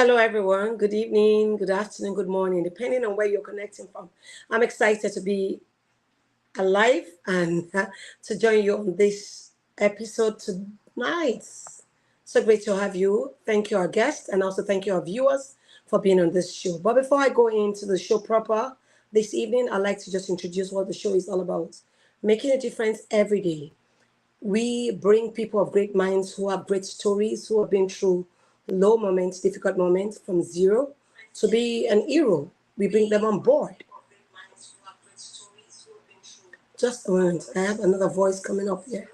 Hello, everyone. Good evening, good afternoon, good morning, depending on where you're connecting from. I'm excited to be alive and to join you on this episode tonight. So great to have you. Thank you, our guests, and also thank you, our viewers, for being on this show. But before I go into the show proper this evening, I'd like to just introduce what the show is all about: making a difference every day. We bring people of great minds who have great stories, who have been through low moments, difficult moments, from zero to be an hero. We bring them on board. Just a moment. I have another voice coming up here.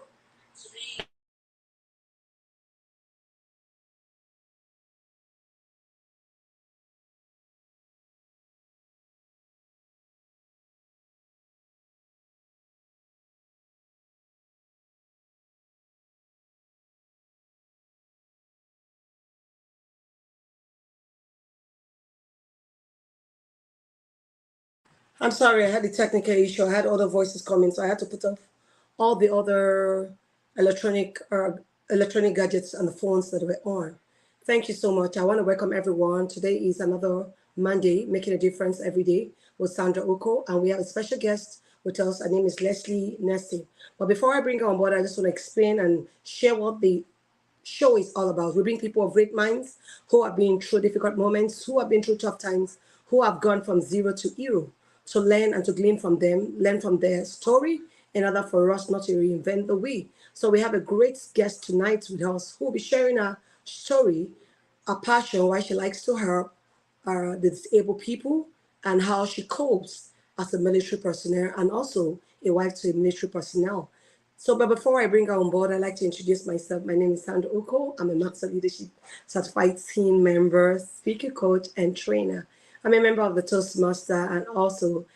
I'm sorry, I had a technical issue. I had other voices coming, so I had to put off all the other electronic electronic gadgets and the phones that were on. Thank you so much. I want to welcome everyone. Today is another Monday, making a difference every day with Sandra Uko, and we have a special guest with us. Her name is Leslie Nessie. But before I bring her on board, I just want to explain and share what the show is all about. We bring people of great minds who have been through difficult moments, who have been through tough times, who have gone from zero to hero, to learn and to glean from them, learn from their story, in order for us not to reinvent the wheel. So we have a great guest tonight with us who will be sharing her story, her passion, why she likes to help the disabled people, and how she copes as a military personnel and also a wife to a military personnel. So, but before I bring her on board, I'd like to introduce myself. My name is Sandra Oko. I'm a Master Leadership Certified Team Member, Speaker Coach, and Trainer. I'm a member of the Toastmaster and also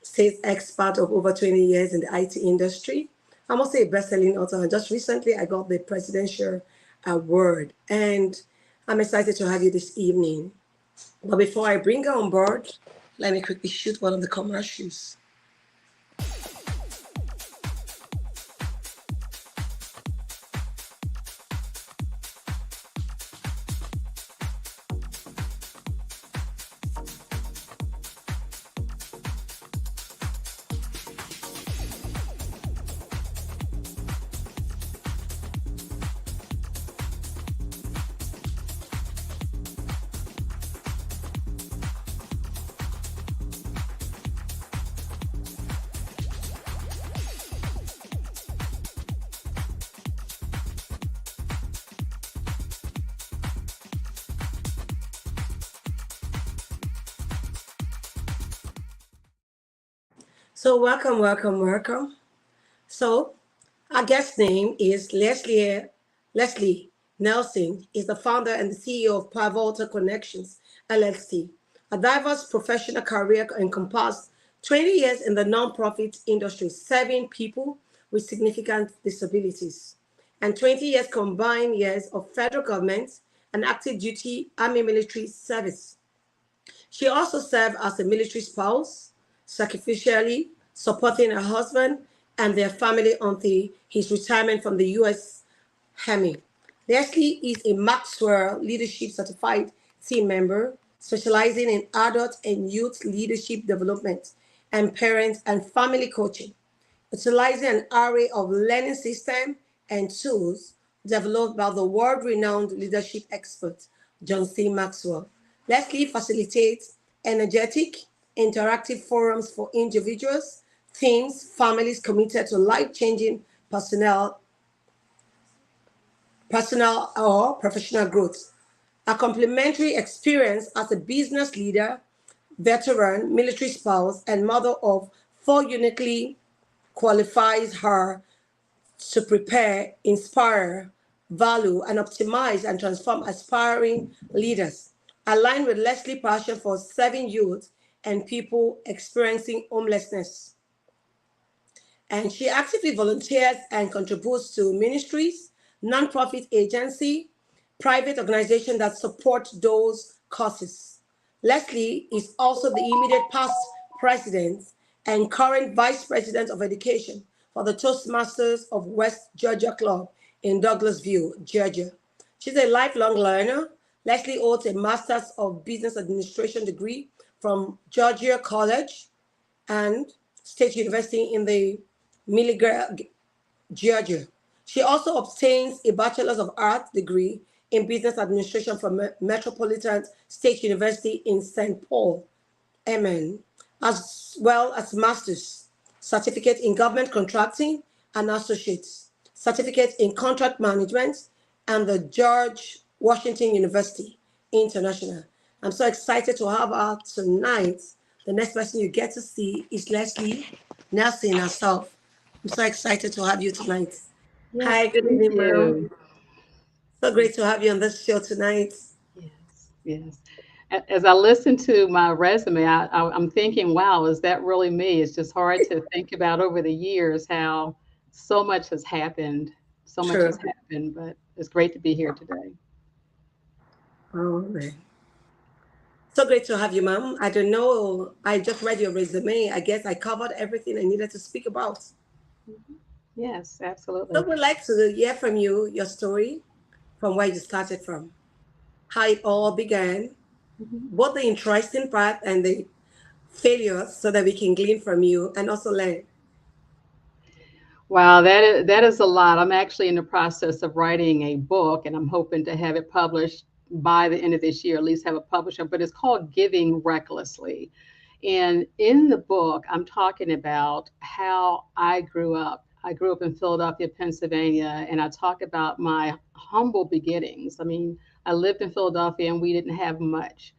sales expert of over 20 years in the IT industry. I'm also a best-selling author, and just recently I got the Presidential Award. And I'm excited to have you this evening. But before I bring her on board, let me quickly shoot one of the commercials. So welcome, welcome, welcome. So our guest name is Leslie Nelson is the founder and the CEO of Pivotal Connections LLC. A diverse professional career encompassed 20 years in the nonprofit industry, serving people with significant disabilities, and 20 years combined years of federal government and active duty Army military service. She also served as a military spouse, sacrificially supporting her husband and their family until his retirement from the U.S. Army. Leslie is a Maxwell Leadership Certified Team Member, specializing in adult and youth leadership development and parent and family coaching, utilizing an array of learning systems and tools developed by the world-renowned leadership expert, John C. Maxwell. Leslie facilitates energetic, interactive forums for individuals, teams, families committed to life-changing personal or professional growth. A complementary experience as a business leader, veteran, military spouse, and mother of four uniquely qualifies her to prepare, inspire, value, and optimize and transform aspiring leaders. Aligned with Leslie's passion for serving youth and people experiencing homelessness. And she actively volunteers and contributes to ministries, nonprofit agency, private organizations that support those causes. Leslie is also the immediate past president and current vice president of education for the Toastmasters of West Georgia Club in Douglasville, Georgia. She's a lifelong learner, Leslie holds a Master's of Business Administration degree from Georgia College and State University in the Milligran, Georgia. She also obtains a Bachelor's of Arts degree in Business Administration from Metropolitan State University in St. Paul, Amen, as well as Master's Certificate in Government Contracting and Associates Certificate in Contract Management and the George Washington University International. I'm so excited to have her tonight. The next person you get to see is Leslie Nelson herself. I'm so excited to have you tonight. Yes, Hi, good thank evening, ma'am. you. So great to have you on this show tonight. Yes, yes. As I listen to my resume, I'm thinking, wow, is that really me? It's just hard to think about over the years how so much has happened. So much has Sure. happened, but it's great to be here today. All right. So great to have you, ma'am. I don't know. I just read your resume. I guess I covered everything I needed to speak about. Mhm. Yes, So absolutely. we'd like to hear from you, your story, from where you started from, how it all began, Mhm. both the interesting part and the failures, so that we can glean from you and also learn. Wow, that is a lot. I'm actually in the process of writing a book, and I'm hoping to have it published by the end of this year, at least have a publisher. But it's called Giving Recklessly. And in the book, I'm talking about how I grew up. I grew up in Philadelphia, Pennsylvania, and I talk about my humble beginnings. I mean, I lived in Philadelphia and we didn't have much,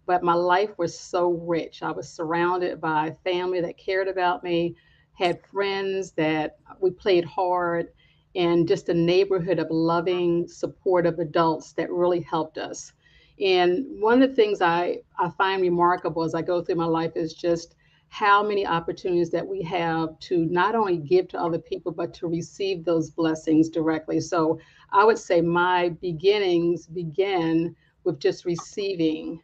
but my life was so rich. I was surrounded by family that cared about me, had friends that we played hard, and just a neighborhood of loving, supportive adults that really helped us. And one of the things I find remarkable as I go through my life is just how many opportunities that we have to not only give to other people, but to receive those blessings directly. So I would say my beginnings began with just receiving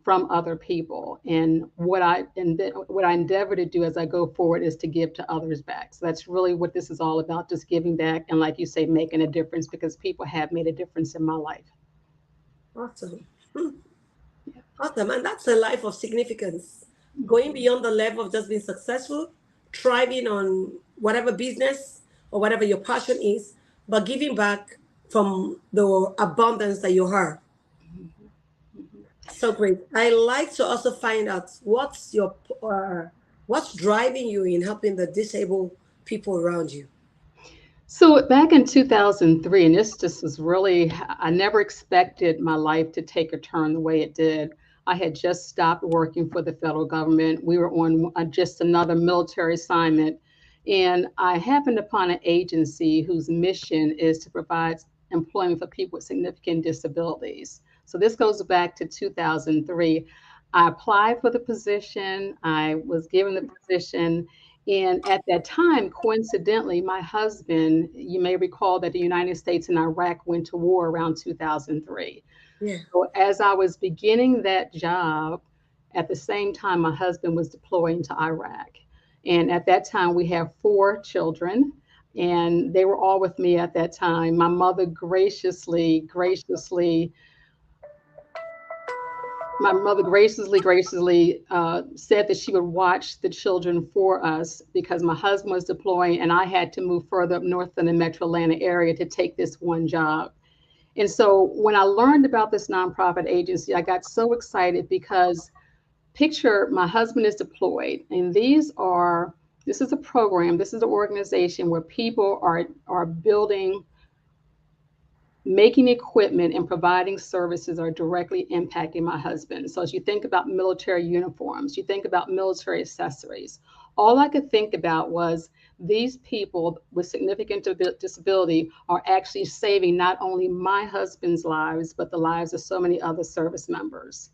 from other people. And what I endeavor to do as I go forward is to give to others back. So that's really what this is all about, just giving back and, like you say, making a difference because people have made a difference in my life. Awesome. Awesome. And that's a life of significance. Going beyond the level of just being successful, thriving on whatever business or whatever your passion is, but giving back from the abundance that you have. Mhm. Mhm. So great. I like to also find out what's driving you in helping the disabled people around you. So back in 2003, and this just was really, I never expected my life to take a turn the way it did. I had just stopped working for the federal government. We were on just another military assignment. And I happened upon an agency whose mission is to provide employment for people with significant disabilities. So this goes back to 2003. I applied for the position, I was given the position, and at that time, coincidentally, my husband, you may recall that the United States and Iraq went to war around 2003. Yeah. So as I was beginning that job, at the same time, my husband was deploying to Iraq. And at that time, we have four children, and they were all with me at that time. My mother graciously said that she would watch the children for us because my husband was deploying and I had to move further up north in the metro Atlanta area to take this one job. And so when I learned about this nonprofit agency, I got so excited because picture my husband is deployed, and this is a program, this is an organization where people are building, making equipment and providing services are directly impacting my husband. So as you think about military uniforms, you think about military accessories. All I could think about was these people with significant disability are actually saving not only my husband's lives, but the lives of so many other service members.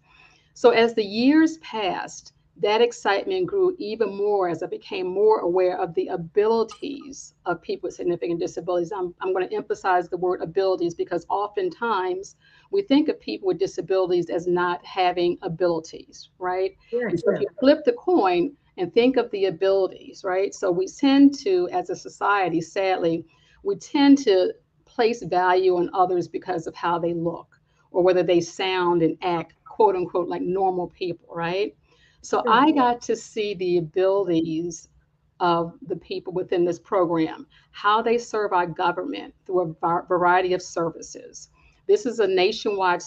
So as the years passed, that excitement grew even more as I became more aware of the abilities of people with significant disabilities. I'm going to emphasize the word abilities because oftentimes we think of people with disabilities as not having abilities, right? Yeah, And so if yeah. you flip the coin and think of the abilities, right? So we tend to, as a society, sadly, we tend to place value on others because of how they look or whether they sound and act quote unquote like normal people, right? So Sure. I got to see the abilities of the people within this program, how they serve our government through a variety of services. This is a nationwide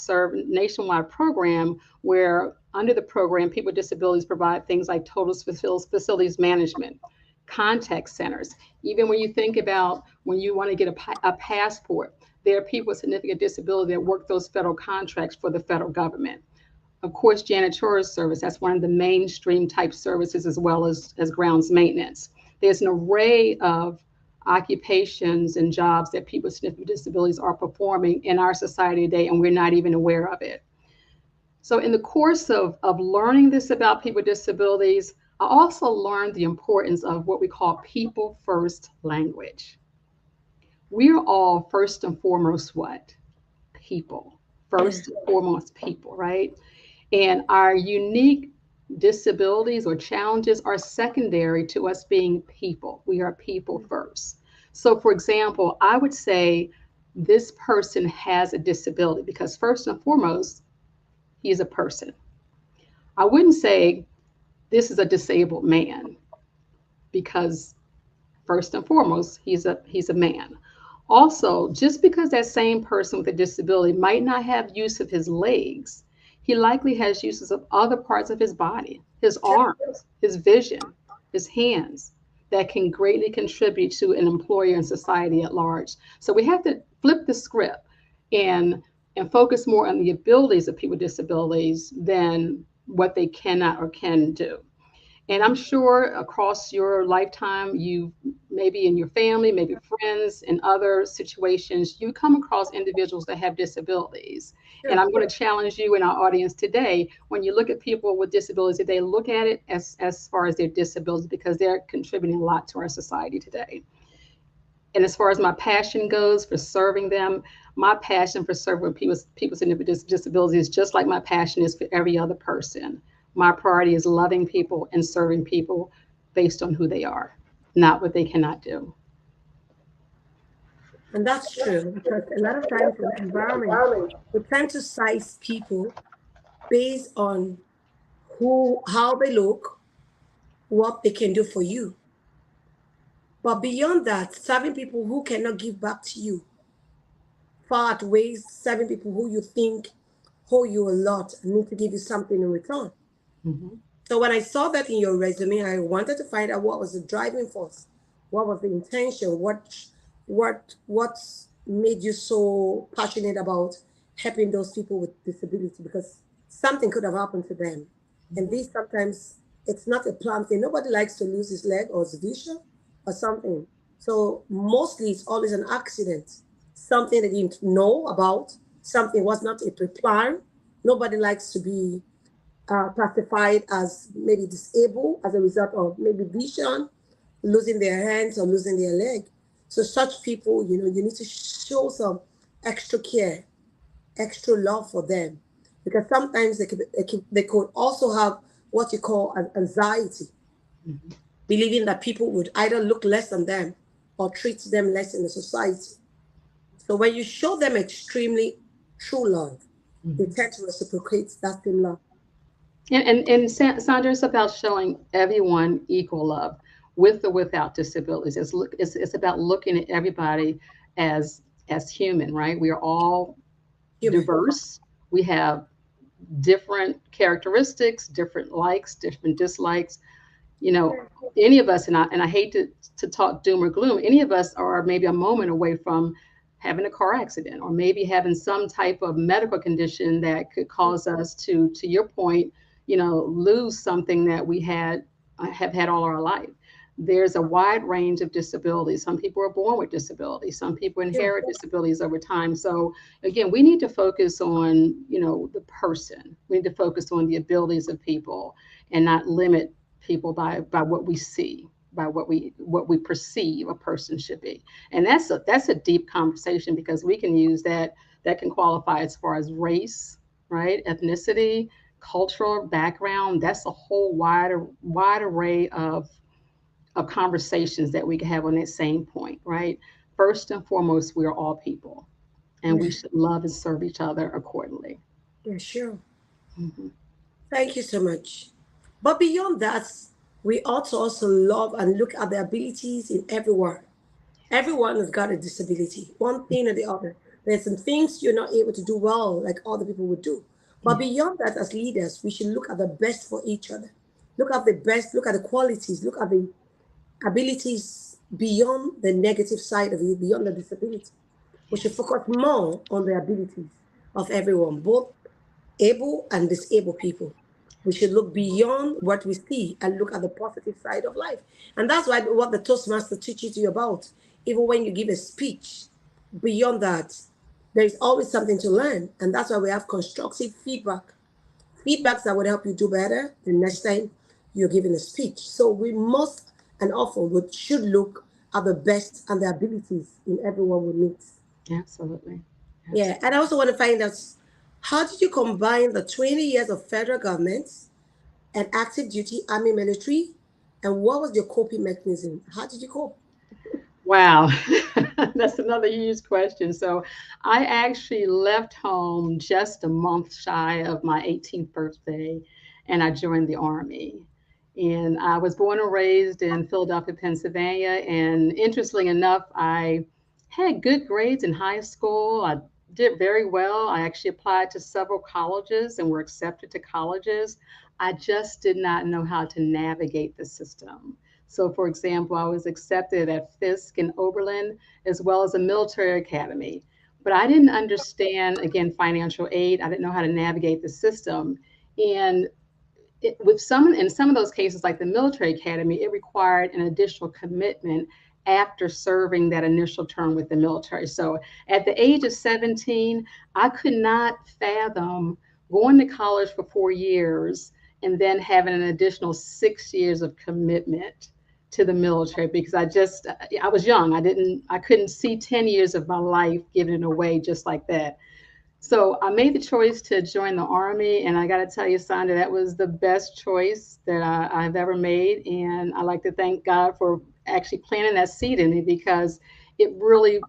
program where under the program, people with disabilities provide things like total facilities management, contact centers. Even when you think about when you want to get a passport, there are people with significant disability that work those federal contracts for the federal government. Of course, janitorial service, that's one of the mainstream type services, as well as grounds maintenance. There's an array of occupations and jobs that people with significant disabilities are performing in our society today, and we're not even aware of it. So, in the course of learning this about people with disabilities, I also learned the importance of what we call people first language. We are all first and foremost what? People. Yeah. First and foremost, people, right? And our unique disabilities or challenges are secondary to us being people. We are people first. So, for example, I would say this person has a disability because, first and foremost, he is a person. I wouldn't say this is a disabled man because, first and foremost, he's a man. Also, just because that same person with a disability might not have use of his legs, he likely has uses of other parts of his body, his Sure. arms, his vision, his hands, that can greatly contribute to an employer and society at large. So we have to flip the script and and focus more on the abilities of people with disabilities than what they cannot or can do. And I'm sure across your lifetime, you maybe in your family, maybe friends, in other situations, you come across individuals that have disabilities. And Sure. I'm going to challenge you in our audience today. When you look at people with disabilities, they look at it as far as their disabilities because they're contributing a lot to our society today. And as far as my passion goes for serving them, my passion for serving people with disabilities is just like my passion is for every other person. My priority is loving people and serving people based on who they are, not what they cannot do. And that's true because a lot of times in the environment, we tend to size people based on how they look, what they can do for you. But beyond that, serving people who cannot give back to you far outweighs serving people who you think owe you a lot and need to give you something in return. Mhm. So when I saw that in your resume, I wanted to find out what was the driving force, what was the intention, what made you so passionate about helping those people with disability because something could have happened to them. And this sometimes it's not a planned thing. Nobody likes to lose his leg or his vision or something. So mostly it's always an accident, something they didn't know about, something was not a pre-plan. Nobody likes to be classified as maybe disabled as a result of maybe vision, losing their hands or losing their leg. So such people, you need to show some extra care, extra love for them, because sometimes they could also have what you call an anxiety, Mhm. believing that people would either look less than them or treat them less in the society. So when you show them extremely true love, they Mhm. tend to reciprocate that same love. Sandra, it's about showing everyone equal love, with or without disabilities. It's about looking at everybody as human, right? We are all Human. diverse. We have different characteristics, different likes, different dislikes. You know, any of us, and I hate to talk doom or gloom, any of us are maybe a moment away from having a car accident or maybe having some type of medical condition that could cause us to your point, lose something that we have had all our life. There's a wide range of disabilities. Some people are born with disabilities. Some people Sure. inherit disabilities over time. So again, we need to focus on, the person. We need to focus on the abilities of people and not limit people by what we see, by what we perceive a person should be. And that's a deep conversation because we can use that can qualify as far as race, right? Ethnicity, cultural background. That's a whole wide array of conversations that we can have on that same point, right? First and foremost, we are all people. and we Yeah, should love and serve each other accordingly. yeah, sure. Mhm. Thank you so much. But beyond that, we ought to also love and look at the abilities in everyone. Everyone has got a disability, one thing or the other. There's some things you're not able to do well, like other people would do. But Yeah, beyond that, as leaders, we should look at the best for each other. Look at the best, look at the qualities, look at the abilities beyond the negative side of it, beyond the disability. We should yes, focus more on the abilities of everyone, both able and disabled people. We should look beyond what we see and look at the positive side of life. And that's why what the Toastmaster teaches you about. Even when you give a speech, beyond that, there is always something to learn. And that's why we have constructive feedback. Feedbacks that would help you do better the next time you're giving a speech. So we must and often would should look at the best and the abilities in everyone we meet. absolutely. Yeah, Absolutely. and I also want to find out, how did you combine the 20 years of federal government and active duty army military, and what was your coping mechanism? How did you cope? Wow, that's another huge question. So, I actually left home just a month shy of my 18th birthday, and I joined the Army. And I was born and raised in Philadelphia, Pennsylvania. And interestingly enough, I had good grades in high school. I did very well. I actually applied to several colleges and were accepted to colleges. I just did not know how to navigate the system. So, for example, I was accepted at Fisk and Oberlin, as well as a military academy. But I didn't understand, again, financial aid. I didn't know how to navigate the system. And with some, in some of those cases, like the military academy, it required an additional commitment after serving that initial term with the military. So at the age of 17, I could not fathom going to college for 4 years and then having an additional 6 years of commitment to the military, because I was young. I couldn't see 10 years of my life giving it away just like that. So I made the choice to join the Army, and I got to tell you, Sandra, that was the best choice that I've ever made. And I like to thank God for actually planting that seed in me, because it really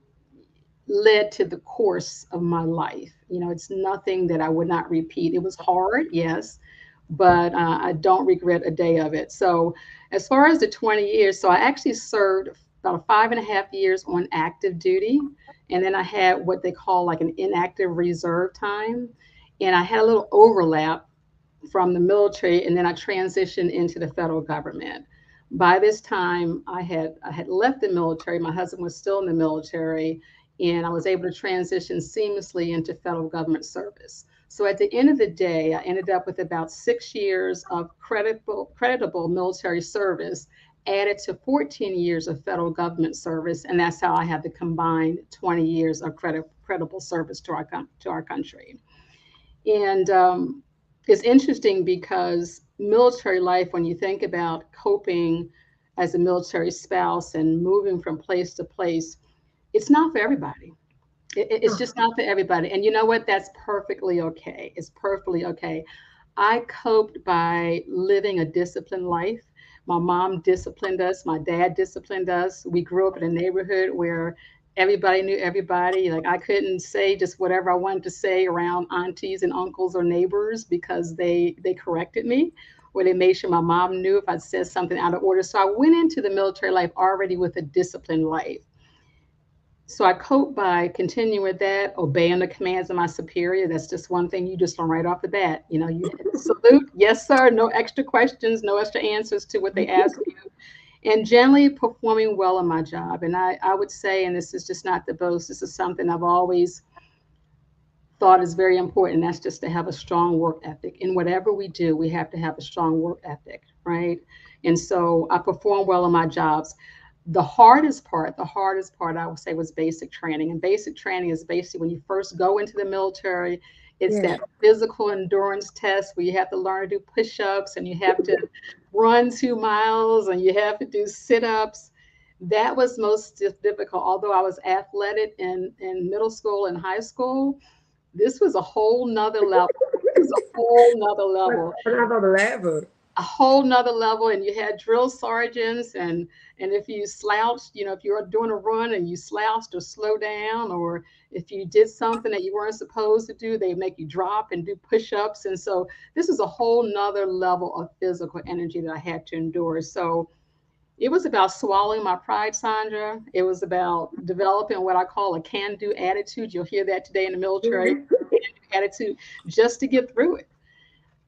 led to the course of my life. You know, it's nothing that I would not repeat. It was hard, yes, but I don't regret a day of it. So, as far as the 20 years, so I actually served about 5.5 years on active duty. And then I had what they call like an inactive reserve time. And I had a little overlap from the military, and then I transitioned into the federal government. By this time, I had left the military. My husband was still in the military, and I was able to transition seamlessly into federal government service. So at the end of the day, I ended up with about 6 years of creditable military service, added to 14 years of federal government service, and that's how I had the combined 20 years of credible service to our country. And it's interesting because military life, when you think about coping as a military spouse and moving from place to place, it's not for everybody. It's Oh, just not for everybody. And you know what? That's perfectly okay. It's perfectly okay. I coped by living a disciplined life. My mom disciplined us. My dad disciplined us. We grew up in a neighborhood where everybody knew everybody. Like, I couldn't say just whatever I wanted to say around aunties and uncles or neighbors, because they corrected me, or they made sure my mom knew if I said something out of order. So I went into the military life already with a disciplined life. So I cope by continuing with that, obeying the commands of my superior. That's just one thing you just learn right off the bat. You know, you salute, yes, sir, no extra questions, no extra answers to what they ask you, and generally performing well in my job. And I would say, and this is just not the boast, this is something I've always thought is very important. That's just to have a strong work ethic. In whatever we do, we have to have a strong work ethic, right? And so I perform well in my jobs. The hardest part I would say was basic training. And basic training is basically when you first go into the military, it's yeah. that physical endurance test where you have to learn to do push-ups, and you have to run 2 miles, and you have to do sit-ups. That was most difficult. Although I was athletic in middle school and high school, this was a whole nother level. It was a whole nother But level, another level. a whole nother level. And you had drill sergeants, and if you slouched, if you were doing a run and you slouched or slow down, or If you did something that you weren't supposed to do, they make you drop and do push-ups. And so this is a whole nother level of physical energy that I had to endure. So it was about swallowing my pride, Sandra. It was about developing what I call a can-do attitude. You'll hear that today in the military, can-do attitude, just to get through it.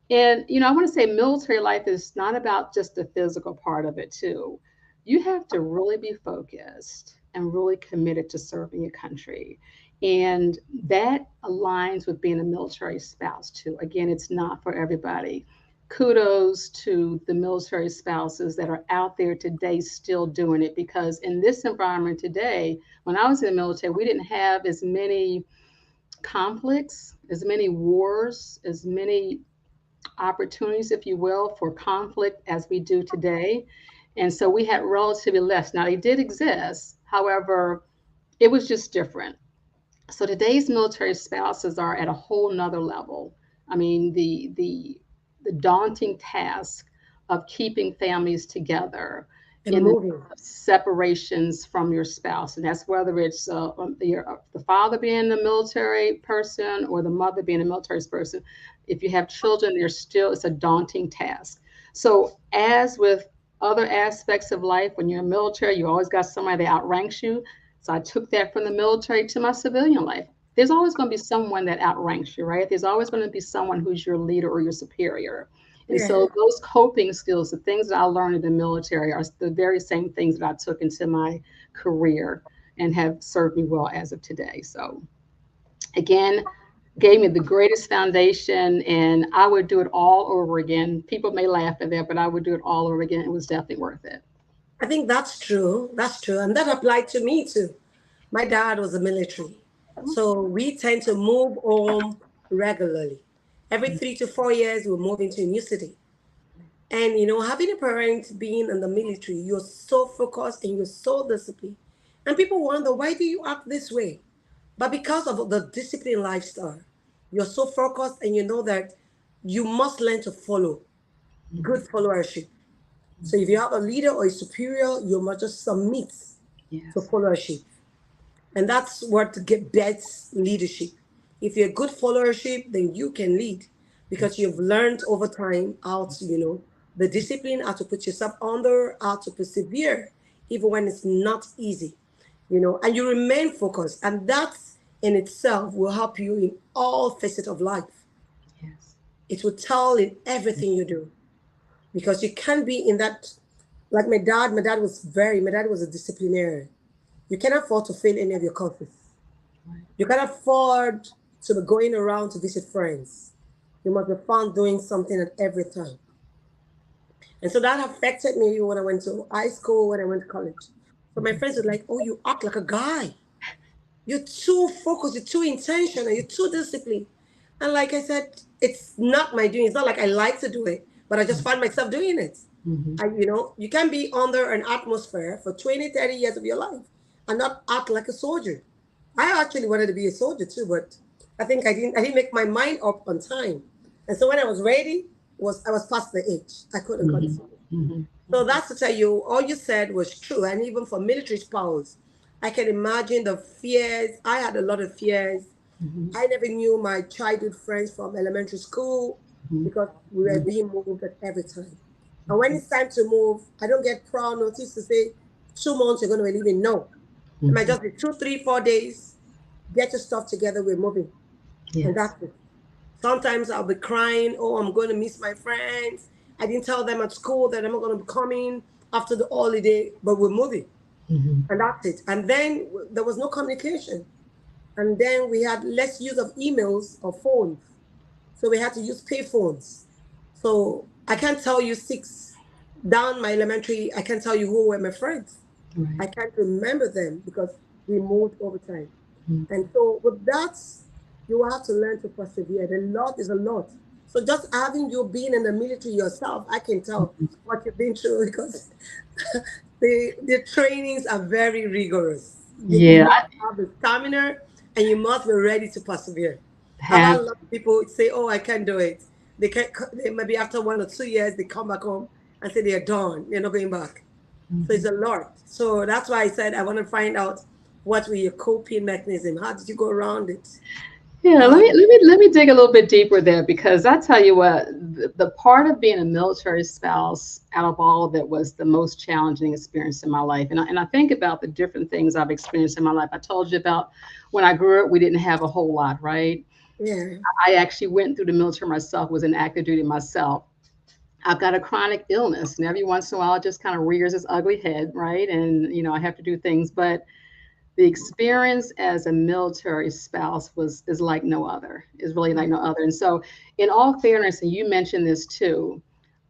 And, I want to say military life is not about just the physical part of it, too. You have to really be focused and really committed to serving your country. And that aligns with being a military spouse, too. Again, it's not for everybody. Kudos to the military spouses that are out there today still doing it, because in this environment today, when I was in the military, we didn't have as many conflicts, as many wars, as many opportunities, if you will, for conflict as we do today. And so we had relatively less. Now, they did exist. However, it was just different. So today's military spouses are at a whole nother level. I mean, the daunting task of keeping families together And in the moving. separations from your spouse, and that's whether it's the father being a military person or the mother being a military person. If you have children, there's still it's a daunting task. So as with other aspects of life, when you're in military, you always got somebody that outranks you. So I took that from the military to my civilian life. There's always going to be someone that outranks you, right? There's always going to be someone who's your leader or your superior. And Yeah. so those coping skills, the things that I learned in the military, are the very same things that I took into my career and have served me well as of today. So again, gave me the greatest foundation, and I would do it all over again. People may laugh at that, but I would do it all over again. It was definitely worth it. I think that's true. That's true. And that applied to me too. My dad was a military. So we tend to move home regularly. Every 3 to 4 years, we'll move into a new city. And having a parent being in the military, you're so focused and you're so disciplined. And people wonder, why do you act this way? But because of the disciplined lifestyle, you're so focused and you know that you must learn to follow good followership. So if you have a leader or a superior, you must just submit to Yes. followership. And that's what get bets leadership. If you're good followership, then you can lead because you've learned over time how to, the discipline, how to put yourself under, how to persevere, even when it's not easy, and you remain focused. And that in itself will help you in all facets of life. Yes. It will tell in everything you do because you can't be in that. Like my dad was a disciplinarian. You cannot afford to fail any of your courses. Right. You cannot afford to be going around to visit friends. You must be found doing something at every time. And so that affected me when I went to high school, when I went to college. So my friends were like, oh, you act like a guy. You're too focused, you're too intentional, you're too disciplined. And like I said, it's not my doing. It's not like I like to do it, but I just find myself doing it. Mm-hmm. You can be under an atmosphere for 20, 30 years of your life and not act like a soldier. I actually wanted to be a soldier too, but I didn't make my mind up on time. And so when I was ready, I was past the age. I couldn't Mm-hmm. continue. Mm-hmm. So that's to tell you, all you said was true. And even for military spouse, I can imagine the fears. I had a lot of fears. Mm-hmm. I never knew my childhood friends from elementary school because we were being moved at every time. And when it's time to move, I don't get proud notice to say 2 months you're going to be leaving. No. It might Mm-hmm. just be 2, 3, 4 days. Get your stuff together, we're moving. And Yes. that's it. Sometimes I'll be crying, oh, I'm going to miss my friends. I didn't tell them at school that I'm not going to be coming after the holiday, but we're moving. Mm-hmm. And that's it. And then there was no communication. And then we had less use of emails or phones. So we had to use pay phones. So I can't tell you six down my elementary, I can't tell you who were my friends. Right. I can't remember them because we moved over time. Mm-hmm. And so with that, you will have to learn to persevere. The lot is a lot. So just having you being in the military yourself, I can tell what you've been through because the trainings are very rigorous. You Yeah. must have the stamina and you must be ready to persevere. I've had Have. a lot of people say, "Oh, I can't do it." They can't. They maybe after 1 or 2 years they come back home and say they are done. They're not going back. So Mm-hmm. it's a lot. So that's why I said I want to find out What were your coping mechanism? How did you go around it? Yeah, Uh, let me dig a little bit deeper there because I tell you what, the part of being a military spouse out of all of it was the most challenging experience in my life. And I think about the different things I've experienced in my life. I told you about when I grew up, we didn't have a whole lot, right? yeah, I actually went through the military myself, was in active duty myself. I've got a chronic illness, and every once in a while, it just kind of rears its ugly head, right? And I have to do things, but the experience as a military spouse was is like no other. Is really like no other. And so, in all fairness, and you mentioned this too,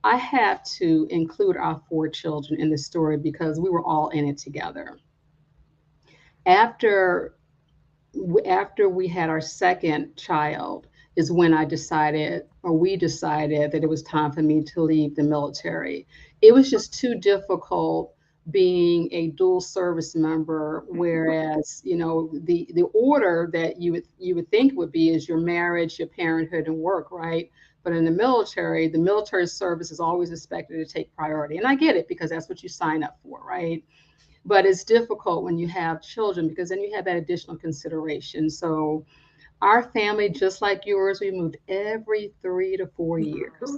I have to include our four children in the story because we were all in it together. After after we had our second child is when I decided, or we decided, that it was time for me to leave the military. It was just too difficult being a dual service member, whereas the order that you would think would be is your marriage, your parenthood, and work, right? But in the military service is always expected to take priority, and I get it because that's what you sign up for, right? But it's difficult when you have children because then you have that additional consideration. So our family, just like yours, we moved every 3 to 4 years.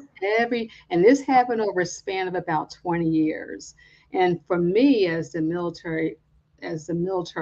And this happened over a span of about 20 years. And for me, as the military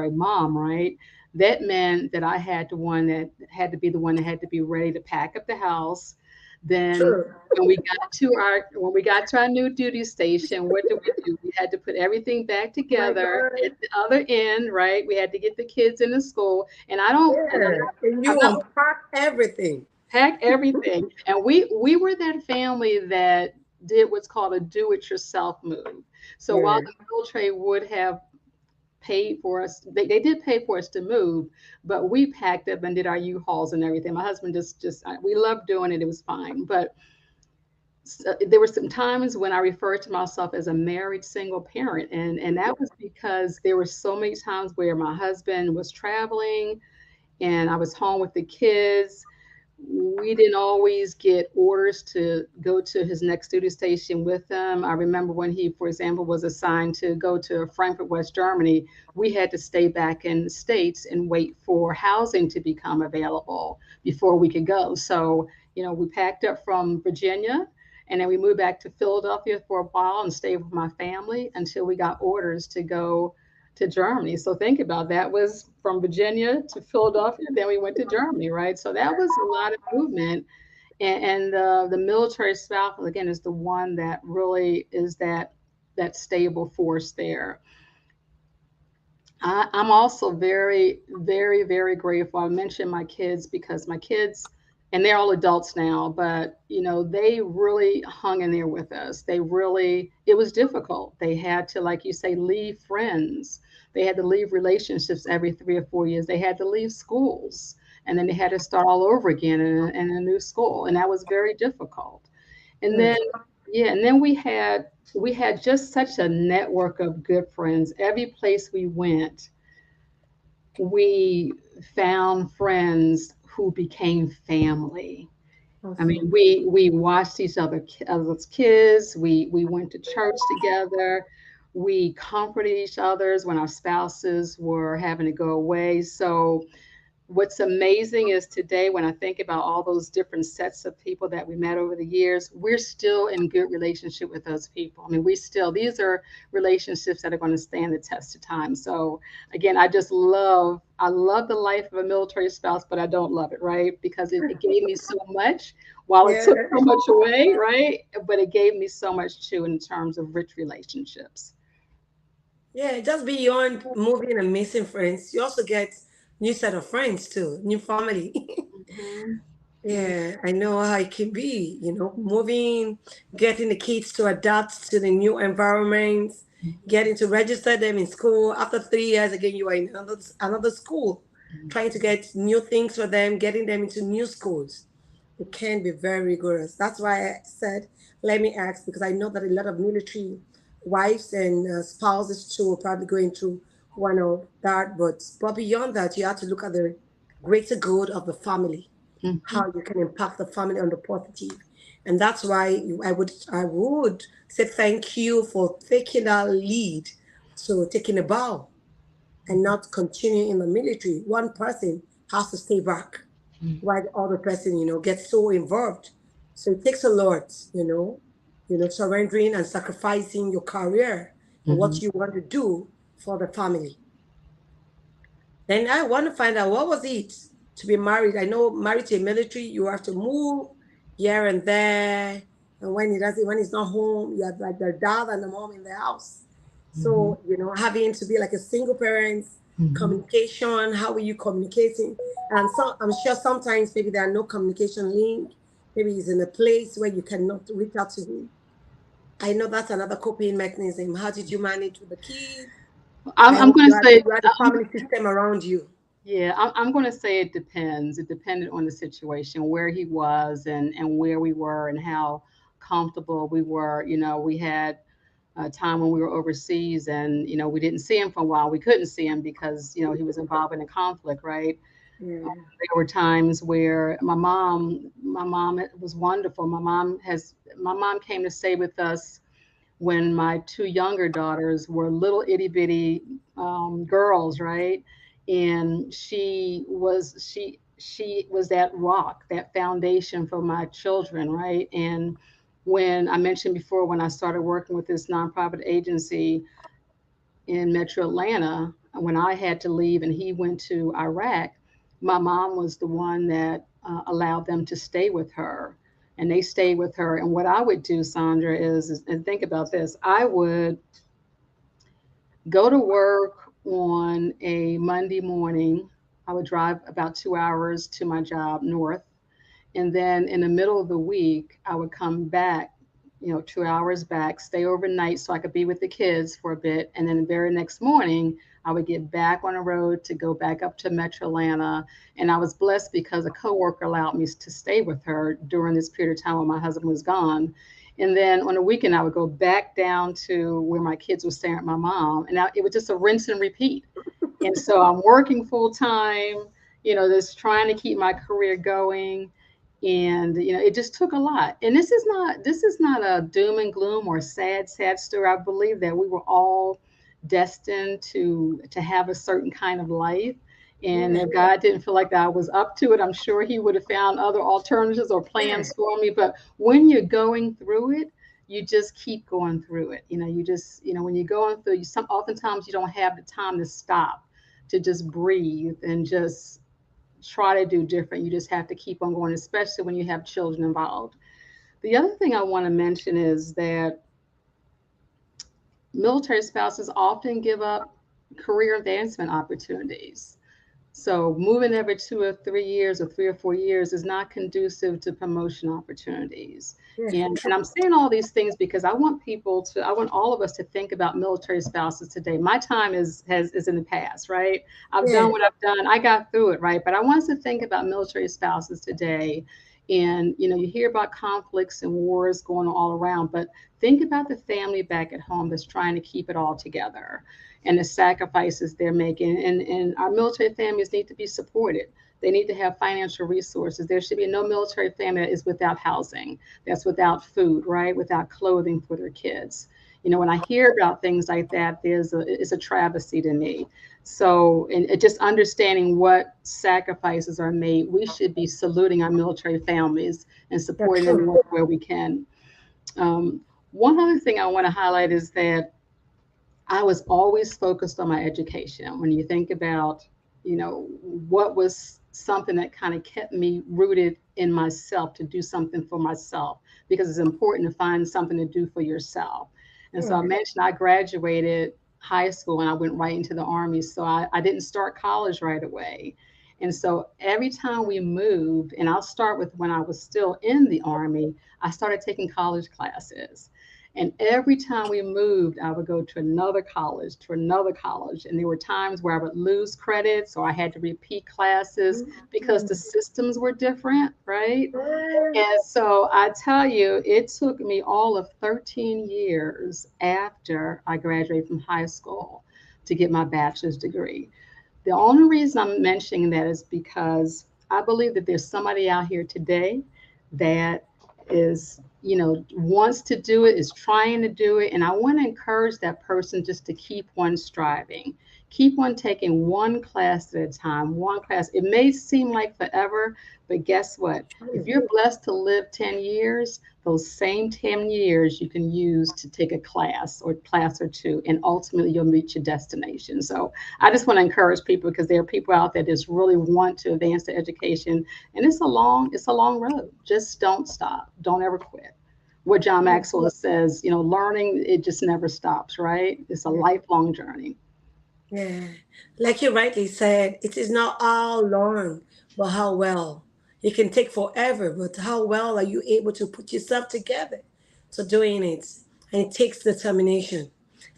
mom, right, that meant that I had to one that had to be the one that had to be ready to pack up the house. Then true. when we got to our new duty station, what did we do? We had to put everything back Oh my together God. at the other end, right? We had to get the kids into school. And I don't and Yeah, and I'm you not unpack everything. pack everything. And we were that family that did what's called a do-it-yourself move. So while Yeah, the military would have paid for us, they did pay for us to move, but we packed up and did our U-Hauls and everything. My husband we loved doing it. It was fine. But there were some times when I referred to myself as a married single parent, and that was because there were so many times where my husband was traveling and I was home with the kids. We didn't always get orders to go to his next duty station with him. I remember when he, for example, was assigned to go to Frankfurt, West Germany, we had to stay back in the States and wait for housing to become available before we could go. So, we packed up from Virginia and then we moved back to Philadelphia for a while and stayed with my family until we got orders to go to Germany. So think about that was from Virginia to Philadelphia, then we went to Germany, right? So that was a lot of movement. And the military spouse again is the one that really is that stable force there. I'm also very, very, very grateful. I mentioned my kids because my kids, and they're all adults now, but they really hung in there with us. It was difficult. They had to, like you say, leave friends. They had to leave relationships every 3 or 4 years. They had to leave schools, and then they had to start all over again in a new school, and that was very difficult. And then, yes. yeah, and then we had just such a network of good friends. Every place we went, we found friends who became family. I mean, Awesome. we watched each other's kids. We went to church together. We comforted each other's when our spouses were having to go away. So what's amazing is today, when I think about all those different sets of people that we met over the years, we're still in good relationship with those people. I mean, these are relationships that are going to stand the test of time. So again, I love the life of a military spouse, but I don't love it, right? Because it gave me so much while it Yeah, took so much away, right? But it gave me so much too in terms of rich relationships. yeah. Just beyond moving and missing friends, you also get new set of friends too, new family. Mhm. Yeah, I know how it can be, moving, getting the kids to adapt to the new environments, getting to register them in school. After 3 years, again, you are in another school, trying to get new things for them, getting them into new schools. It can be very rigorous. That's why I said, let me ask, because I know that a lot of military wives and spouses too are probably going through one of that. But beyond that, you have to look at the greater good of the family, Mhm. how you can impact the family on the positive. And that's why I would say thank you for taking that lead to taking a bow and not continue in the military. One person has to stay back Mhm. while the other person, gets so involved. So it takes a lot, surrendering and sacrificing your career and what Mhm. you want to do for the family. Then I want to find out what was it to be married. I know married to a military, you have to move here and there. And when he's not home, you have like the dad and the mom in the house. Mhm. So, having to be like a single parent, Mhm. communication, how are you communicating? And so I'm sure sometimes maybe there are no communication link. Maybe he's in a place where you cannot reach out to him. I know that's another coping mechanism. How did you manage with the kids? I'm And going to say, you had a family system around you. yeah, I'm going to say it depends. It depended on the situation, where he was, and where we were, and how comfortable we were. We had a time when we were overseas, and we didn't see him for a while. We couldn't see him because he was involved in a conflict, right? Yeah. There were times where my mom was wonderful. My mom came to stay with us when my two younger daughters were little itty bitty girls, right? And she was that rock, that foundation for my children, right? And when I mentioned before, when I started working with this nonprofit agency in Metro Atlanta, when I had to leave and he went to Iraq, my mom was the one that allowed them to stay with her. And they stayed with her. And what I would do, Sandra, and think about this, I would go to work on a Monday morning. I would drive about 2 hours to my job north. And then in the middle of the week, I would come back, 2 hours back, stay overnight so I could be with the kids for a bit. And then the very next morning, I would get back on the road to go back up to Metro Atlanta. And I was blessed because a coworker allowed me to stay with her during this period of time when my husband was gone. And then on the weekend, I would go back down to where my kids were staying with my mom. And it was just a rinse and repeat. And so I'm working full time, just trying to keep my career going. And it just took a lot. And this is not a doom and gloom or sad story. I believe that we were all destined to have a certain kind of life. And Yeah. if God didn't feel like that I was up to it, I'm sure He would have found other alternatives or Yeah. plans for me. But when you're going through it, you just keep going through it. You just, when you're going through, oftentimes you don't have the time to stop, to just breathe and just try to do different. You just have to keep on going, especially when you have children involved. The other thing I want to mention is that military spouses often give up career advancement opportunities. So moving every 2 or 3 years or 3 or 4 years is not conducive to promotion opportunities. Yes, And true. I'm saying all these things because I want all of us to think about military spouses today. My time is in the past, right? I've done Yeah. what I've done. I got through it, right? But I want us to think about military spouses today. And you hear about conflicts and wars going on all around, but think about the family back at home that's trying to keep it all together, and the sacrifices they're making. And our military families need to be supported. They need to have financial resources. There should be no military family that is without housing, that's without food, right? Without clothing for their kids. When I hear about things like that, it's a travesty to me. So, and just understanding what sacrifices are made, we should be saluting our military families and That's supporting them true. where we can. Um, One other thing I want to highlight is that I was always focused on my education. When you think about, what was something that kind of kept me rooted in myself, to do something for myself, because it's important to find something to do for yourself. And so I Yeah. mentioned I graduated high school and I went right into the Army. So I didn't start college right away. And so every time we moved, and I'll start with when I was still in the Army, I started taking college classes. And every time we moved, I would go to another college. And there were times where I would lose credits or I had to repeat classes because the Mhm. systems were different, right? Yeah. And so I tell you, it took me all of 13 years after I graduated from high school to get my bachelor's degree. The only reason I'm mentioning that is because I believe that there's somebody out here today that is, wants to do it, is trying to do it. And I want to encourage that person just to keep on striving, Keep on taking one class at a time, one class. It may seem like forever, but guess what? If you're blessed to live 10 years, those same 10 years you can use to take a class or two, and ultimately you'll reach your destination. So I just want to encourage people, because there are people out there that just really want to advance their education, and it's a long road. Just don't stop. Don't ever quit. What John Maxwell says, learning, it just never stops, right? It's a lifelong journey. Yeah, like you rightly said, it is not how long, but how well. It can take forever, but how well are you able to put yourself together to doing it? And it takes determination.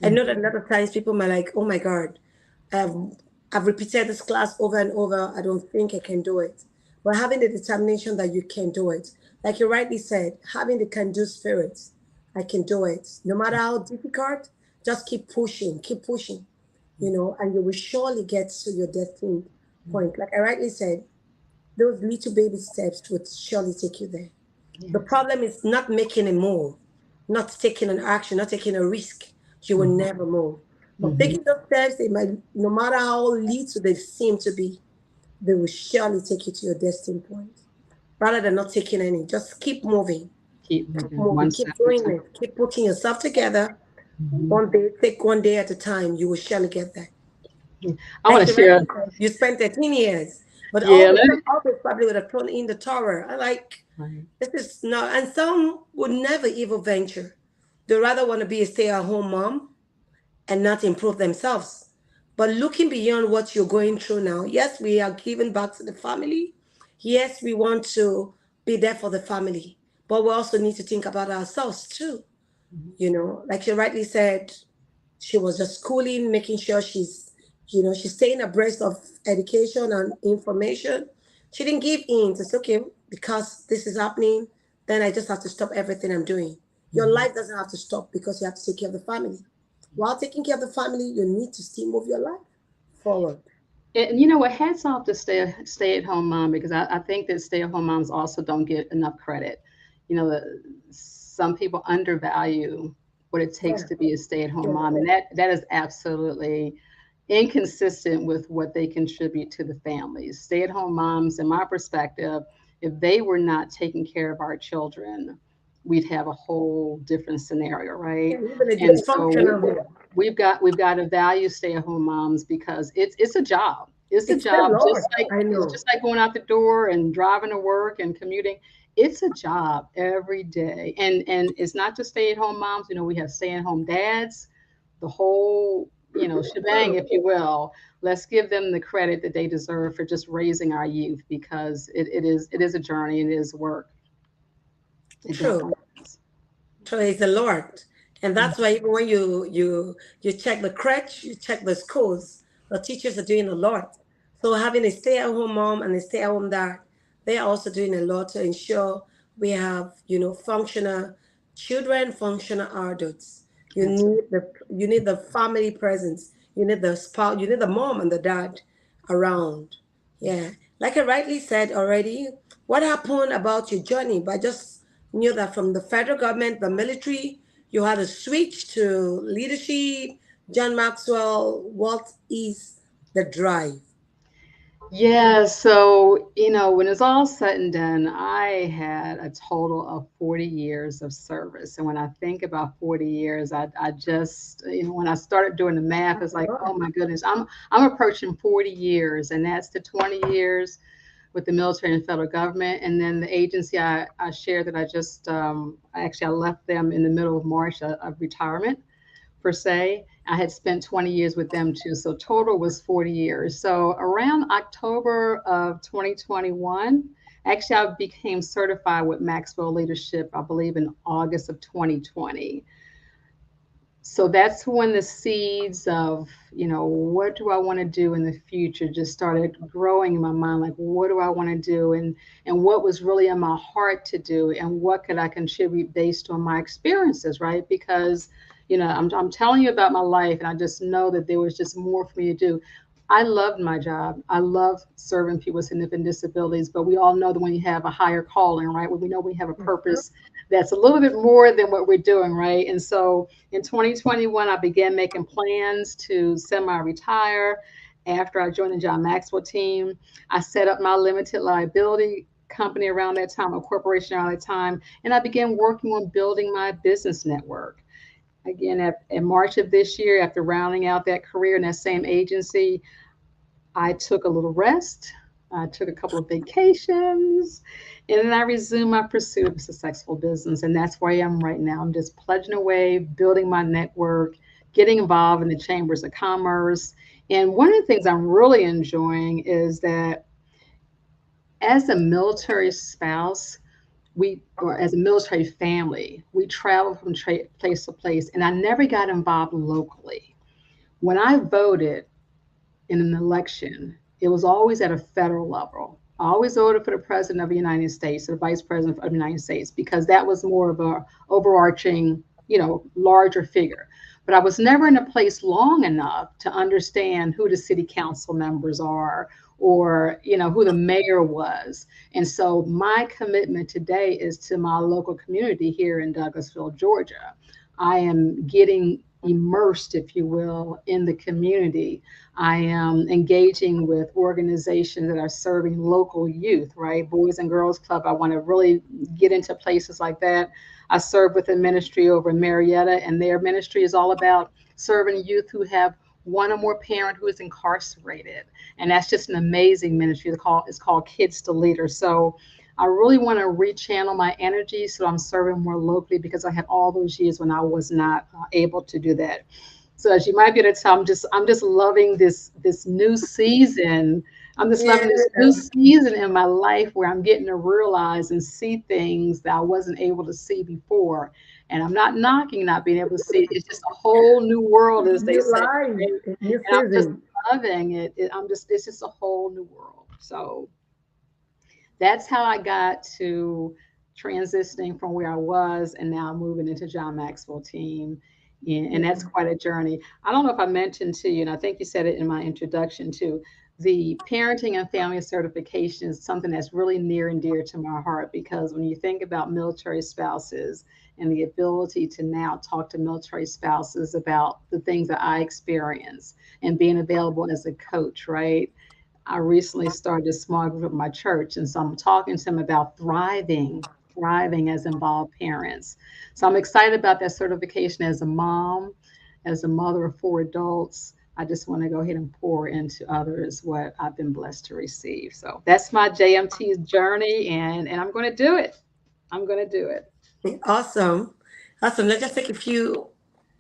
I know that a lot of times people might like, oh my God, I've, I've repeated this class over and over. I don't think I can do it. But having the determination that you can do it, like you rightly said, having the can-do spirit, I can do it. No matter how difficult, just keep pushing, and you will surely get to your destined point. Like I rightly said, those little baby steps would surely take you there. The Yes. problem is not making a move, not taking an action, not taking a risk. You will Mhm. never move. But Mhm. taking those steps, they might, no matter how little they seem to be, they will surely take you to your destined point. Rather than not taking any, just Keep keep moving one moving, step keep at a doing time. it, keep putting yourself together. Mhm. One day, take one day at a time. You will surely get there. I want Like to you share. rightly said, you spent 13 years, but Yeah, let some it. others probably would have thrown in the tower. I like, Right. this is not, and some would never even venture. They rather want to be a stay-at-home mom and not improve themselves. But looking beyond what you're going through now, yes, we are giving back to the family. Yes, we want to be there for the family, but we also need to think about ourselves too. Like you rightly said, she was just schooling, making sure she's staying abreast of education and information. She didn't give in to say, okay, because this is happening, then I just have to stop everything I'm doing. Your Mhm. life doesn't have to stop because you have to take care of the family. While taking care of the family, you need to still move your life forward. And you know what? Hats off to stay at home mom, because I think that stay at home moms also don't get enough credit. Some people undervalue what it takes Yeah, to be a stay at home yeah. mom, and that is absolutely inconsistent with what they contribute to the families. Stay at home moms, in my perspective, if they were not taking care of our children, we'd have a whole different scenario, Yeah, right? even a And so dysfunctional home. we've got to value stay at home moms, because it's a job. It's a It's the job, Lord. I it's know. just like going out the door and driving to work and commuting. It's a job every day, and it's not just stay at home moms. We have stay at home dads, the whole shebang, if you will. Let's give them the credit that they deserve for just raising our youth, because it is a journey, it is work. It True. definitely is. Praise the Lord. And that's why even when you check the crutch, you check the schools, the teachers are doing a lot. So having a stay-at-home mom and a stay-at-home dad, they are also doing a lot to ensure we have, functional children, functional adults. Absolutely. You need the family presence. You need the spouse, you need the mom and the dad around. Yeah. Like I rightly said already, what happened about your journey? But I just knew that from the federal government, the military, you had a switch to leadership. John Maxwell, what is the drive? Yeah, so when it's all said and done, I had a total of 40 years of service. And when I think about 40 years, I just, when I started doing the math, it's like, oh my goodness, I'm approaching 40 years, and that's the 20 years with the military and federal government. And then the agency I shared that I left them in the middle of March of retirement per se. I had spent 20 years with them too. So total was 40 years. So around October of 2021, actually, I became certified with Maxwell Leadership, I believe, in August of 2020. So that's when the seeds of, what do I want to do in the future just started growing in my mind. Like, what do I want to do? And what was really in my heart to do? And what could I contribute based on my experiences, right? Because, I'm telling you about my life, and I just know that there was just more for me to do. I loved my job. I love serving people with significant disabilities, but we all know that when you have a higher calling, right? When we know we have a Mhm. purpose that's a little bit more than what we're doing, right? And so in 2021, I began making plans to semi-retire. After I joined the John Maxwell team, I set up my limited liability company around that time, a corporation around that time, and I began working on building my business network. Again, in March of this year, after rounding out that career in that same agency, I took a little rest. I took a couple of vacations, and then I resumed my pursuit of a successful business. And that's where I am right now. I'm just pledging away, building my network, getting involved in the chambers of commerce. And one of the things I'm really enjoying is that as a military spouse, or as a military family, we travel from place to place, and I never got involved locally. When I voted, in an election, it was always at a federal level. I always voted for the president of the United States, or the vice president of the United States, because that was more of a overarching, larger figure. But I was never in a place long enough to understand who the city council members are, or who the mayor was. And so my commitment today is to my local community here in Douglasville, Georgia. I am getting immersed, if you will, in the community. I am engaging with organizations that are serving local youth, right? Boys and Girls Club. I want to really get into places like that. I serve with a ministry over in Marietta, and their ministry is all about serving youth who have one or more parent who is incarcerated. And that's just an amazing ministry. It's called Kids to Leaders. So I really want to rechannel my energy so I'm serving more locally, because I had all those years when I was not able to do that. So as you might be able to tell, I'm just loving this new season. I'm just Yeah. loving this new season in my life where I'm getting to realize and see things that I wasn't able to see before. And I'm not knocking not being able to see. It's just a whole new world, as they New say. life, Right? new And I'm just season. loving it. It's just a whole new world. So that's how I got to transitioning from where I was and now moving into John Maxwell team. And that's quite a journey. I don't know if I mentioned to you, and I think you said it in my introduction too, the parenting and family certification is something that's really near and dear to my heart, because when you think about military spouses and the ability to now talk to military spouses about the things that I experience and being available as a coach, right? I recently started a small group at my church, and so I'm talking to them about thriving as involved parents. So I'm excited about that certification as a mom, as a mother of four adults. I just want to go ahead and pour into others what I've been blessed to receive. So that's my JMT journey, and I'm going to do it. I'm going to do it. Awesome. Awesome. Let's just take a minute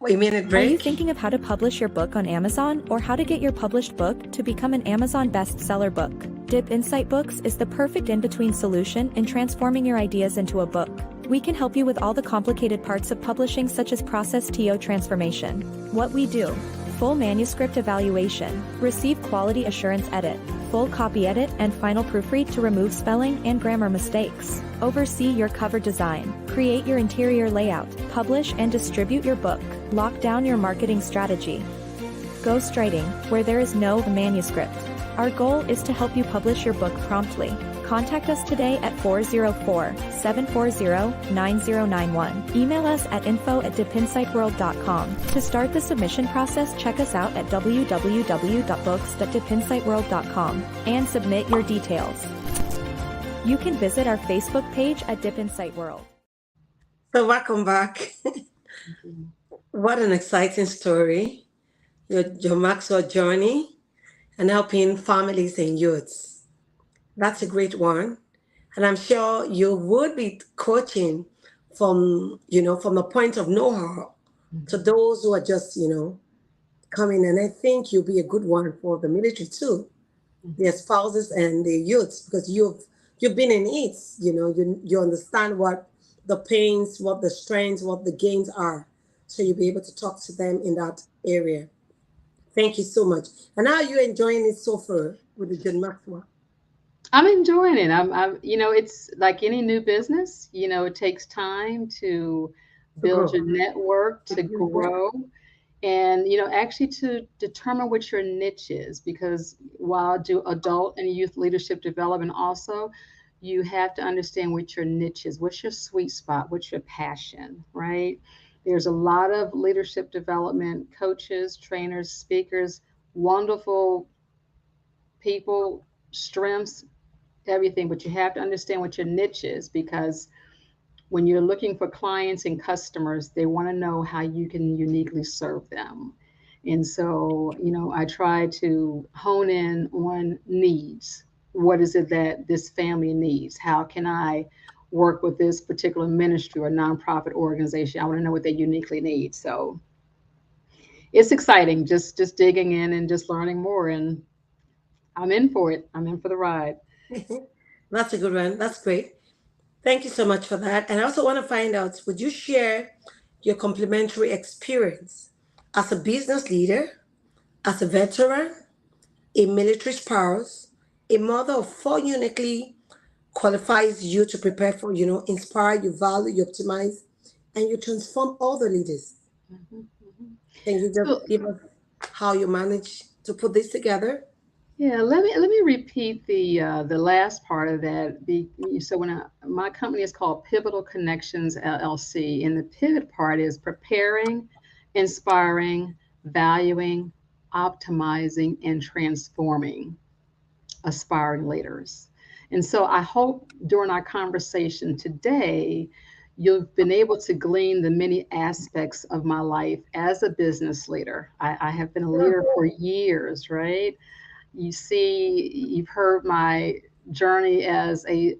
Are you break. thinking of how to publish your book on Amazon, or how to get your published book to become an Amazon bestseller book? Dip Insight Books is the perfect in-between solution in transforming your ideas into a book. We can help you with all the complicated parts of publishing, such as process TO transformation. What we do: full manuscript evaluation, receive quality assurance edit, full copy edit, and final proofread to remove spelling and grammar mistakes. Oversee your cover design, create your interior layout, publish and distribute your book, lock down your marketing strategy. Ghostwriting, where there is no manuscript. Our goal is to help you publish your book promptly. Contact us today at 404-740-9091. Email us at info@dipinsightworld.com. To start the submission process, check us out at www.books.dipinsightworld.com and submit your details. You can visit our Facebook page at Dip Insight World. So welcome back. What an exciting story. Your Maxwell journey and helping families and youths. That's a great one. And I'm sure you would be coaching from the point of know-how to Mhm. those who are just, coming. And I think you'll be a good one for the military too, their Mhm. spouses and the youths, because you've been in it. You understand what the pains, what the strengths, what the gains are. So you'll be able to talk to them in that area. Thank you so much. And how are you enjoying it so far with the John Maxwell? I'm enjoying it. It's like any new business, it takes time to To build grow. your network, to Mhm. grow. and actually to determine what your niche is, because while I do adult and youth leadership development also, you have to understand what your niche is, what's your sweet spot, what's your passion, right? There's a lot of leadership development coaches, trainers, speakers, wonderful people, strengths, everything, but you have to understand what your niche is, because when you're looking for clients and customers, they want to know how you can uniquely serve them. And so, I try to hone in on needs. What is it that this family needs? How can I work with this particular ministry or nonprofit organization? I want to know what they uniquely need. So it's exciting, just digging in and just learning more. And I'm in for it. I'm in for the ride. That's a good one. That's great. Thank you so much for that. And I also want to find out, would you share your complementary experience as a business leader, as a veteran, a military spouse, a mother of four uniquely qualifies you to prepare for, inspire, you value, you optimize, and you transform other leaders. Mhm, mhm. Can you just So give us how you manage to put this together? yeah, let me repeat the last part of that. So my company is called Pivotal Connections LLC, and the pivot part is preparing, inspiring, valuing, optimizing, and transforming aspiring leaders. And so I hope during our conversation today, you've been able to glean the many aspects of my life as a business leader. I have been a leader for years, right? You've heard my journey as a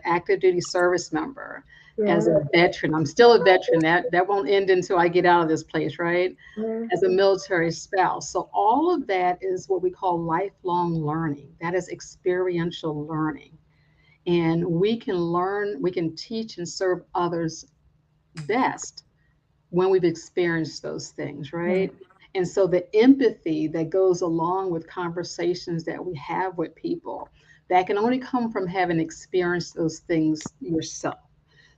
active duty service member, as Yeah. a veteran. I'm still a veteran. That won't end until I get out of this place, right? Yeah. As a military spouse. So all of that is what we call lifelong learning. That is experiential learning. And we can learn, we can teach and serve others best when we've experienced those things, right? And so the empathy that goes along with conversations that we have with people, that can only come from having experienced those things yourself.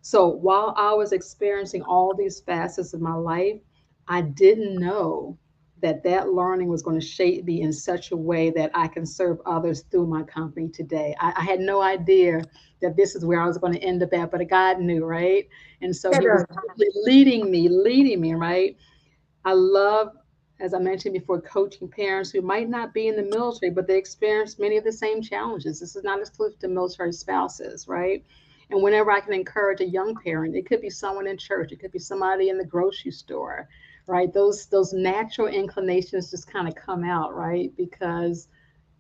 So while I was experiencing all these facets of my life, I didn't know that that learning was going to shape me in such a way that I can serve others through my company today. I had no idea that this is where I was going to end up at, but God knew, right? And so Yeah, He was that- leading me, right? I love, as I mentioned before, coaching parents who might not be in the military, but they experience many of the same challenges. This is not exclusive to military spouses, right? And whenever I can encourage a young parent, it could be someone in church, it could be somebody in the grocery store, right? Those natural inclinations just kind of come out, right? Because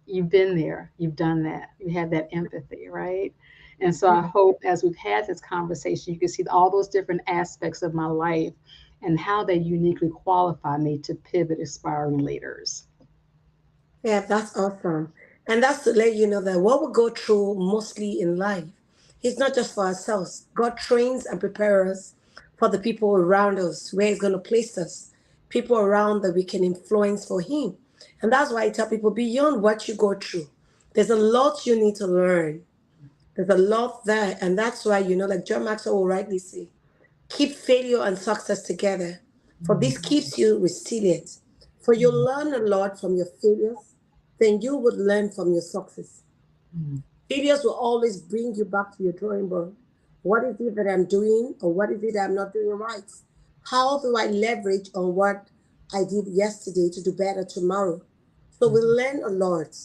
you've been there, you've done that, you have that empathy, right? And so I hope as we've had this conversation, you can see all those different aspects of my life and how they uniquely qualify me to pivot aspiring leaders. yeah, that's awesome. And that's to let you know that what we go through mostly in life is not just for ourselves. God trains and prepares us for the people around us, where He's going to place us, people around that we can influence for Him. And that's why I tell people beyond what you go through, there's a lot you need to learn. There's a lot there. And that's why, like John Maxwell will rightly say, keep failure and success together. For this keeps you resilient. For you learn a lot from your failures, then you would learn from your success. Mm, Failures will always bring you back to your drawing board. What is it that I'm doing, or what is it that I'm not doing right? How do I leverage on what I did yesterday to do better tomorrow? So we mm, learn a lot.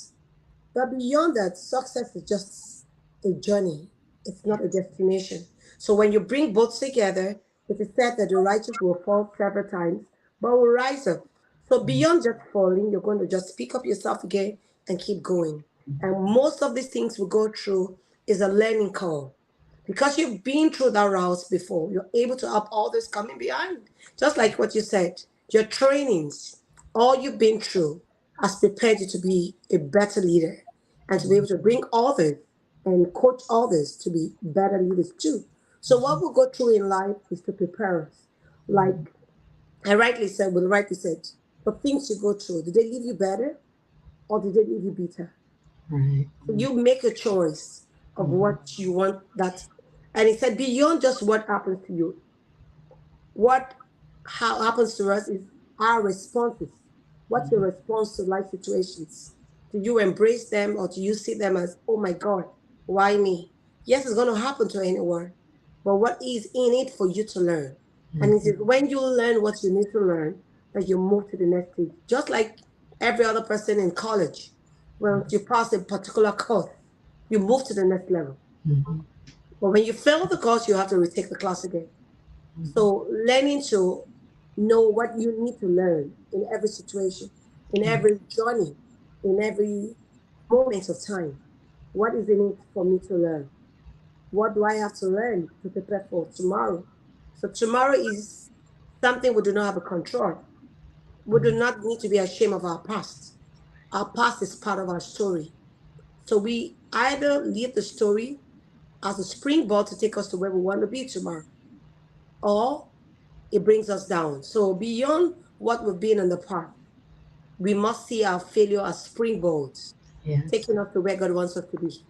But beyond that, success is just a journey. It's not a yes. destination. So when you bring both together, it is said that the righteous will fall several times, but will rise up. So Mm, beyond just falling, you're going to just pick up yourself again and keep going. And most of these things we go through is a learning curve. Because you've been through that route before, you're able to help others coming behind. Just like what you said, your trainings, all you've been through has prepared you to be a better leader and to be able to bring others and coach others to be better leaders too. So what we go through in life is to prepare us. Like rightly said, the things you go through, did they leave you better or did they leave you bitter? right. So you make a choice of Mhm, what you want that. And he said, beyond just what happens to you, what how happens to us is our responses. What's your response to life situations? Do you embrace them or do you see them as, oh my God, why me? Yes, it's going to happen to anyone, but what is in it for you to learn? And it is when you learn what you need to learn that you move to the next stage. Just like every other person in college, when you pass a particular course, you move to the next level. Mhm. But when you fail the course, you have to retake the class again. So learning to know what you need to learn in every situation, in every journey, in every moment of time. What is in it for me to learn? What do I have to learn to prepare for tomorrow? So tomorrow is something we do not have a control. We do not need to be ashamed of our past. Our past is part of our story. So we either leave the story as a springboard to take us to where we want to be tomorrow, or it brings us down. So beyond what we've been in the past, we must see our failure as springboards, Yes. taking us to where God wants us to be.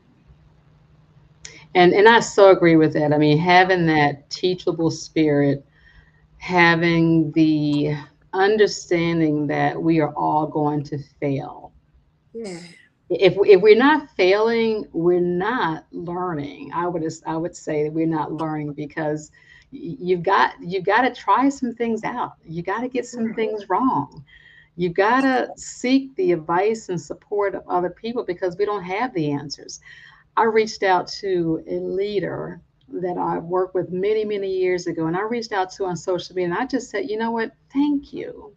And I so agree with that. I mean, having that teachable spirit, having the understanding that we are all going to fail. Yeah, If we're not failing, we're not learning. I would say that we're not learning because you've got to try some things out. You got to get some things wrong. You got to seek the advice and support of other people because we don't have the answers. I reached out to a leader that I worked with many, many years ago, and I reached out to on social media, and I just said, you know what? Thank you.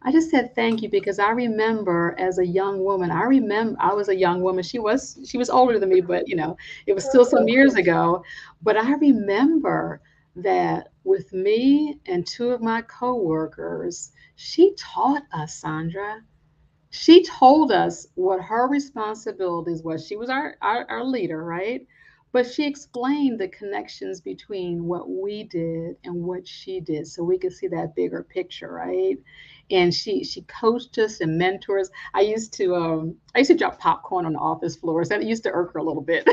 I just said thank you because I remember as a young woman, I remember I was a young woman. She was older than me, but it was still some years ago. But I remember that with me and two of my coworkers, she taught us, Sandra. She told us what her responsibilities was. She was our leader, right? But she explained the connections between what we did and what she did so we could see that bigger picture, right? And she coached us and mentors. I used to drop popcorn on the office floors. That used to irk her a little bit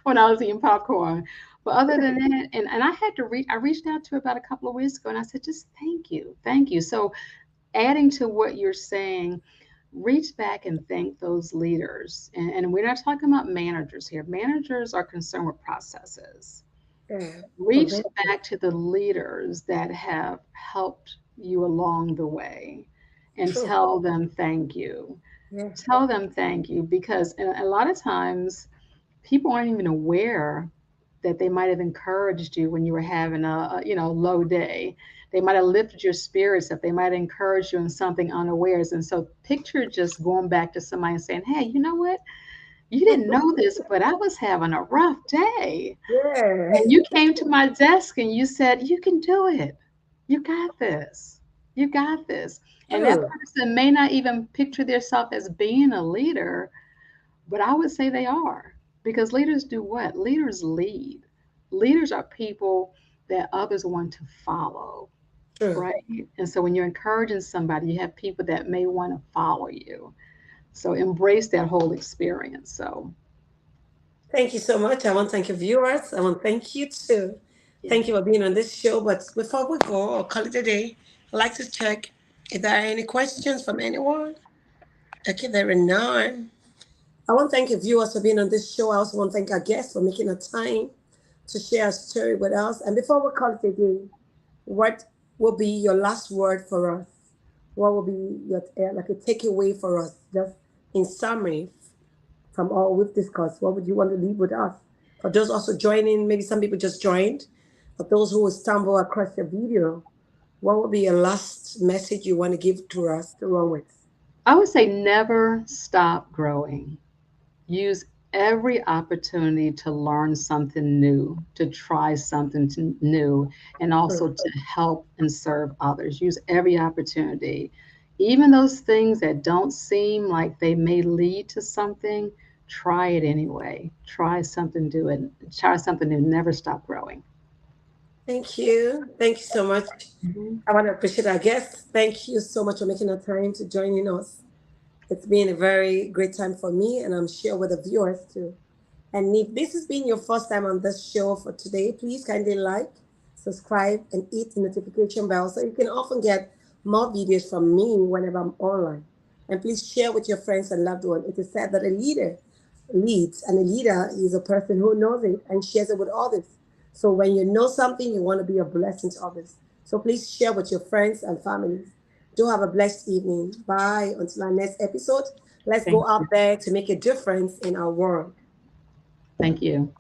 when I was eating popcorn. But other than that, and I reached out to her about a couple of weeks ago and I said, just thank you. Thank you. So adding to what you're saying, reach back and thank those leaders. And we're not talking about managers here. Managers are concerned with processes. yeah, Reach prevent. back to the leaders that have helped you along the way and True. tell them thank you. Yeah. Tell them thank you because a lot of times people aren't even aware that they might have encouraged you when you were having a low day. They might have lifted your spirits up. They might have encouraged you in something unawares. And so picture just going back to somebody and saying, hey, you know what? You didn't know this, but I was having a rough day. Yeah. And you came to my desk and you said, you can do it. You got this. You got this. And that True. person may not even picture themselves as being a leader, but I would say they are because leaders do what? Leaders lead. Leaders are people that others want to follow, True. right? And so when you're encouraging somebody, you have people that may want to follow you. So embrace that whole experience. So, Thank you so much. I want to thank your viewers. I want to thank you too. yeah. Thank you for being on this show. But before we go or call it a day, I'd like to check if there are any questions from anyone. Okay, there are none. I want to thank your viewers for being on this show. I also want to thank our guests for making a time to share a story with us. And before we call it a day, what will be your last word for us? What will be your like a takeaway for us, just in summary from all we've discussed? What would you want to leave with us? For those also joining, maybe some people just joined. For those who will stumble across your video, what would be your last message you want to give to us to run with? I would say never stop growing. Use every opportunity to learn something new, to try something new, and also Sure. to help and serve others. Use every opportunity. Even those things that don't seem like they may lead to something, try it anyway. Try something new and try something new. Never stop growing. Thank you. Thank you so much. Mhm. I want to appreciate our guests. Thank you so much for making the time to joining us. It's been a very great time for me, and I'm sure with the viewers too. And if this has been your first time on this show for today, please kindly like, subscribe, and hit the notification bell so you can often get more videos from me whenever I'm online. And please share with your friends and loved ones. It is said that a leader leads, and a leader is a person who knows it and shares it with others. So when you know something, you want to be a blessing to others. So please share with your friends and families. Do have a blessed evening. Bye. Until our next episode, let's Thank go out you. there to make a difference in our world. Thank you.